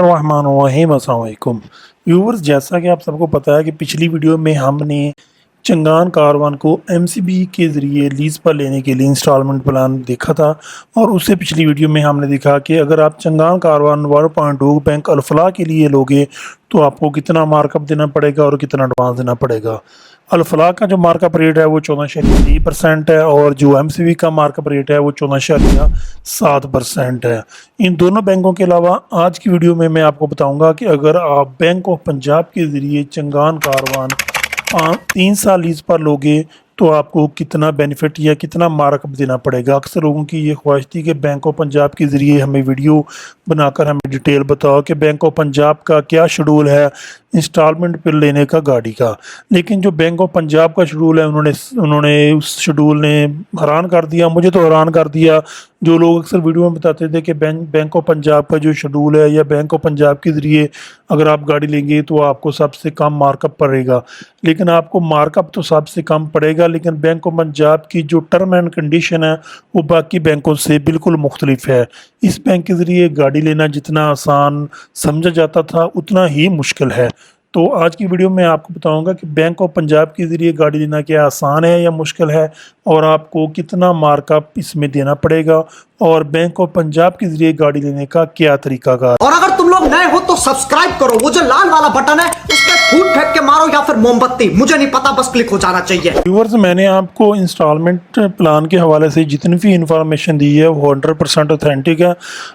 बिस्मिल्लाहिर्रहमानिर्रहीम। अस्सलाम वालेकुम व्यूवर्स, जैसा कि आप सबको पता है कि पिछली वीडियो में हमने चंगान कारवान को एमसीबी के ज़रिए लीज़ पर लेने के लिए इंस्टॉलमेंट प्लान देखा था। और उससे पिछली वीडियो में हमने देखा कि अगर आप चंगान कारवान 1.2 बैंक अल-फलाह के लिए लोगे तो आपको कितना मार्कअप देना पड़ेगा और कितना एडवांस देना पड़ेगा। अल-फलाह का जो मार्कअप रेट है वो 14.3% है और जो एमसीबी का मार्कअप रेट है वो 14.7% है। इन दोनों बैंकों के अलावा आज की वीडियो में मैं आपको बताऊंगा कि अगर आप बैंक ऑफ पंजाब के ज़रिए चंगान कारवान 3 साल लीज़ पर लोगे तो आपको कितना बेनिफिट या कितना मार्कअप देना पड़ेगा। अक्सर लोगों की ये ख्वाहिश थी कि बैंक ऑफ पंजाब के ज़रिए हमें वीडियो बनाकर हमें डिटेल बताओ कि बैंक ऑफ पंजाब का क्या शेड्यूल है इंस्टॉलमेंट पर लेने का गाड़ी का। लेकिन जो बैंक ऑफ पंजाब का शेड्यूल है उन्होंने उस शेड्यूल ने हैरान कर दिया, मुझे तो हैरान कर दिया। जो लोग अक्सर वीडियो में बताते थे कि बैंक ऑफ पंजाब का जो शेड्यूल है या बैंक ऑफ पंजाब के ज़रिए अगर आप गाड़ी लेंगे तो आपको सबसे कम मार्कअप पड़ेगा, लेकिन आपको मार्कअप तो सबसे कम पड़ेगा, लेकिन बैंक ऑफ पंजाब की जो टर्म एंड कंडीशन है वो बाकी बैंकों से बिल्कुल मुख्तलिफ है। इस बैंक के ज़रिए गाड़ी लेना जितना आसान समझा जाता था उतना ही मुश्किल है। तो आज की वीडियो में आपको बताऊंगा कि बैंक ऑफ पंजाब के ज़रिए गाड़ी लेना क्या आसान है या मुश्किल है और आपको कितना मार्कअप इसमें देना पड़ेगा और बैंक ऑफ पंजाब के ज़रिए गाड़ी लेने का क्या तरीकाकार। और अगर तुम लोग नए हो तो सब्सक्राइब करो, वो जो लाल वाला बटन है उस पर फूट फेंक के मारो या फिर मोमबत्ती, मुझे नहीं पता, बस क्लिक हो जाना चाहिए। व्यूअर्स, मैंने आपको इंस्टॉलमेंट प्लान के हवाले से जितनी भी इंफॉर्मेशन दी है वो 100% ऑथेंटिक है।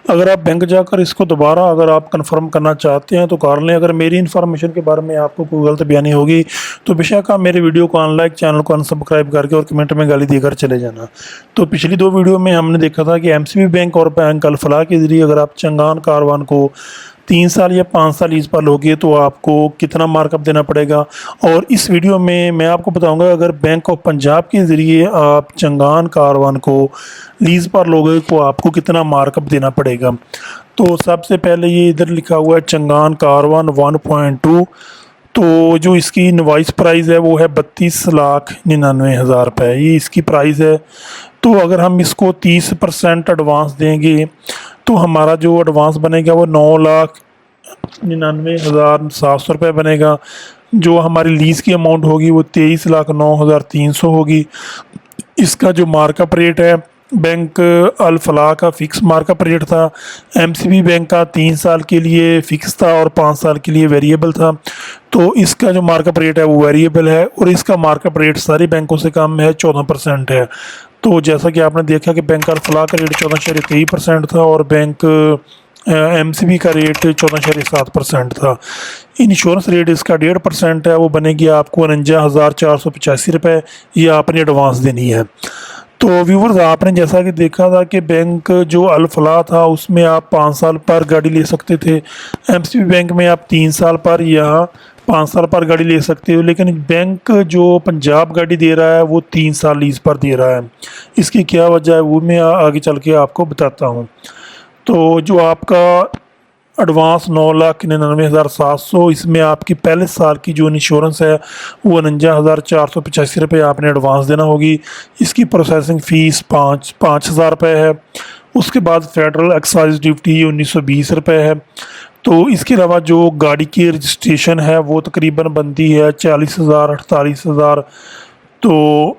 अगर आप बैंक जाकर इसको दोबारा अगर आप कंफर्म करना चाहते हैं तो कर लें। अगर मेरी इंफॉर्मेशन के बारे में आपको कोई गलत बयानी होगी तो बेशक आप मेरे वीडियो को अनलाइक, चैनल को अनसब्सक्राइब करके और कमेंट में गाली देकर चले जाना। तो पिछली 2 वीडियो में हमने देखा था कि एमसीबी बैंक और बैंक अल-फलाह के ज़रिए अगर आप चंगान कारवान को 3 साल या 5 साल लीज़ पर लोगे तो आपको कितना मार्कअप देना पड़ेगा। और इस वीडियो में मैं आपको बताऊंगा अगर बैंक ऑफ पंजाब के ज़रिए आप चंगान कारवान को लीज़ पर लोगे तो आपको कितना मार्कअप देना पड़ेगा। तो सबसे पहले ये इधर लिखा हुआ है चंगान कारवान 1.2, तो जो इसकी इनवॉइस प्राइस है वो है 32,99,000 रुपये, ये इसकी प्राइस है। तो अगर हम इसको 30% एडवांस देंगे तो हमारा जो एडवांस बनेगा वो 9,99,700 रुपये बनेगा। जो हमारी लीज़ की अमाउंट होगी वो 23,09,300 होगी। इसका जो मार्कअप रेट है बैंक अल-फलाह का फ़िक्स मार्कअप रेट था, एमसीबी बैंक का 3 साल के लिए फ़िक्स था और 5 साल के लिए वेरिएबल था। तो इसका जो मार्कअप रेट है वो वेरिएबल है और इसका मार्कअप रेट सारी बैंकों से कम है, 14% है। तो जैसा कि आपने देखा कि बैंक अल-फलाह का रेट 14.23% था और बैंक एमसीबी का रेट 14.7% था। इंश्योरेंस रेट इसका 1.5% है, वो बनेगी आपको 49,485 रुपये, ये आपने एडवांस देनी है। तो व्यूवर्स, आपने जैसा कि देखा था कि बैंक जो अल-फलाह था उसमें आप 5 साल पर गाड़ी ले सकते थे, एमसीबी बैंक में आप 3 साल पर या 5 साल पर गाड़ी ले सकते हो, लेकिन बैंक जो पंजाब गाड़ी दे रहा है वो 3 साल लीज़ पर दे रहा है। इसकी क्या वजह है वो मैं आगे चल के आपको बताता हूँ। तो जो आपका एडवांस 9,99,700, इसमें आपकी पहले साल की जो इंश्योरेंस है वो 49,485 रुपये आपने एडवांस देना होगी। इसकी प्रोसेसिंग फ़ीस 5,000 रुपये है। उसके बाद फेडरल एक्साइज ड्यूटी 1,920 रुपये है। तो इसके अलावा जो गाड़ी की रजिस्ट्रेशन है वो तकरीबन बनती है 40,000 48,000, तो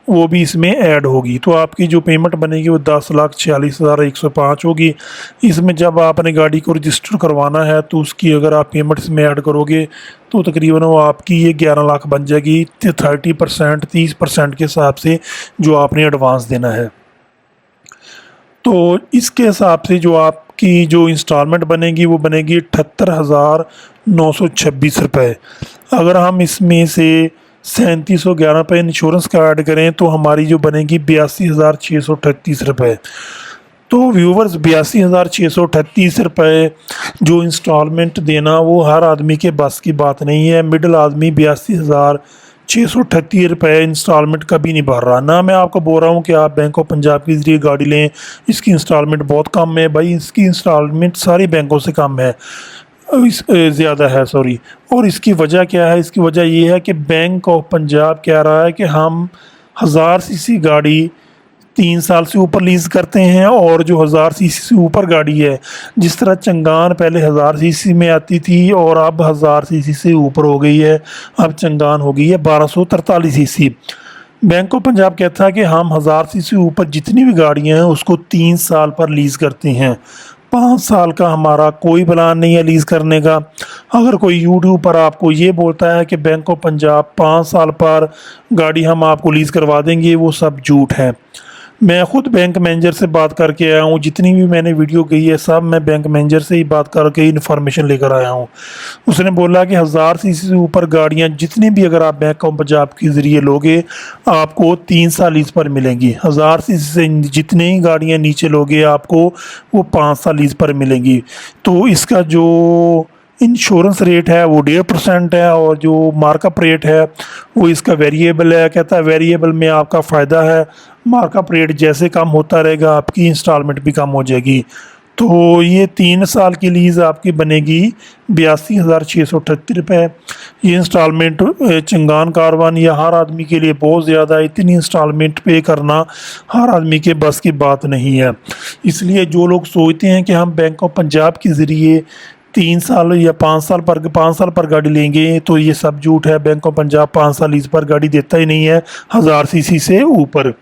वो भी इसमें ऐड होगी। तो आपकी जो पेमेंट बनेगी वो 10,46,105 होगी। इसमें जब आपने गाड़ी को रजिस्टर करवाना है तो उसकी अगर आप पेमेंट इसमें ऐड करोगे तो तकरीबन वो आपकी ये 11 लाख बन जाएगी 30% के हिसाब से जो आपने एडवांस देना है। तो इसके हिसाब से जो आपकी जो इंस्टॉलमेंट बनेगी वो बनेगी 78,926 रुपये। अगर हम इसमें से 3,711 रुपये इंश्योरेंस का ऐड करें तो हमारी जो बनेगी 82,638 रुपये। तो व्यूवर्स, 82,638 रुपये जो इंस्टॉलमेंट देना वो हर आदमी के बस की बात नहीं है। मिडिल आदमी 82,638 रुपये इंस्टॉलमेंट कभी नहीं भर रहा। ना मैं आपको बोल रहा हूँ कि आप बैंक ऑफ पंजाब के ज़रिए गाड़ी लें, इसकी इंस्टॉलमेंट बहुत कम है। भाई, इसकी इंस्टॉलमेंट सारी बैंकों से कम है, ज़्यादा है, सॉरी। और इसकी वजह क्या है? इसकी वजह ये है कि बैंक ऑफ पंजाब कह रहा है कि हम 1000 सीसी गाड़ी 3 साल से ऊपर लीज़ करते हैं, और जो 1000 सीसी से ऊपर गाड़ी है, जिस तरह चंगान पहले 1000 सीसी में आती थी और अब 1000 सीसी से ऊपर हो गई है, अब चंगान हो गई है 1243 सीसी। बैंक ऑफ पंजाब कहता है कि हम 1000 सीसी से ऊपर जितनी भी गाड़ियां हैं उसको 3 साल पर लीज़ करते हैं। 5 साल का हमारा कोई प्लान नहीं है लीज़ करने का। अगर कोई यूट्यूब पर आपको ये बोलता है कि बैंक ऑफ पंजाब 5 साल पर गाड़ी हम आपको लीज़ करवा देंगे, वो सब झूठ है। मैं ख़ुद बैंक मैनेजर से बात करके आया हूँ, जितनी भी मैंने वीडियो गई है सब मैं बैंक मैनेजर से ही बात करके इन्फॉर्मेशन लेकर आया हूँ। उसने बोला कि 1000 सीसी से ऊपर गाड़ियाँ जितनी भी अगर आप बैंक ऑफ पंजाब के ज़रिए लोगे आपको 3 साल लीज़ पर मिलेंगी। 1000 सीसी से जितनी ही गाड़ियाँ नीचे लोगे आपको वो 5 साल लीज़ पर मिलेंगी। तो इसका जो इंश्योरेंस रेट है वो 1.5% है, और जो मार्कअप रेट है वो इसका वेरिएबल है। कहता है वेरिएबल में आपका फ़ायदा है, मार्कअप रेट जैसे कम होता रहेगा आपकी इंस्टॉलमेंट भी कम हो जाएगी। तो ये 3 साल की लीज़ आपकी बनेगी 82,638 रुपये। ये इंस्टॉलमेंट चंगान कारवान या हर आदमी के लिए बहुत ज़्यादा है, इतनी इंस्टॉलमेंट पे करना हर आदमी के बस की बात नहीं है। इसलिए जो लोग सोचते हैं कि हम बैंक ऑफ पंजाब के ज़रिए 3 साल या 5 साल पर गाड़ी लेंगे, तो ये सब झूठ है। बैंक ऑफ पंजाब 5 साल लीज़ पर गाड़ी देता ही नहीं है 1000 सीसी से ऊपर।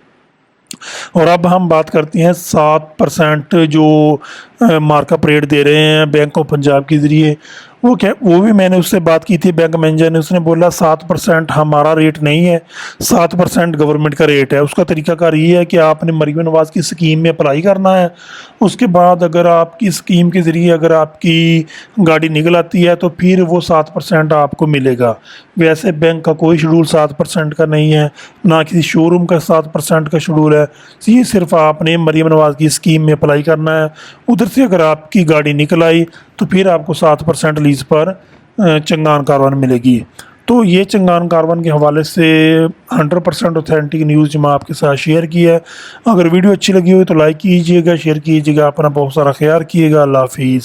और अब हम बात करते हैं 7% जो मार्कअप रेट दे रहे हैं बैंक ऑफ पंजाब के ज़रिए। वो भी मैंने उससे बात की थी बैंक मैनेजर ने, उसने बोला 7% हमारा रेट नहीं है, 7% गवर्नमेंट का रेट है। उसका तरीकाकार ये है कि आपने मरीम नवाज़ की स्कीम में अप्लाई करना है, उसके बाद अगर आपकी स्कीम के ज़रिए अगर आपकी गाड़ी निकल आती है तो फिर वो 7% आपको मिलेगा। वैसे बैंक का कोई शेड्यूल 7% का नहीं है, ना किसी शोरूम का 7% का शेड्यूल है। ये सिर्फ आपने मरीम नवाज़ की स्कीम में अप्लाई करना है, उधर से अगर आपकी गाड़ी निकल आई तो फिर आपको 7% लीज़ पर चंगान कारवान मिलेगी। तो ये चंगान कारवान के हवाले से 100% ऑथेंटिक न्यूज़ जो मैं आपके साथ शेयर की है। अगर वीडियो अच्छी लगी हो तो लाइक कीजिएगा, शेयर कीजिएगा, अपना बहुत सारा ख्याल रखिएगा। अल्लाह हाफिज़।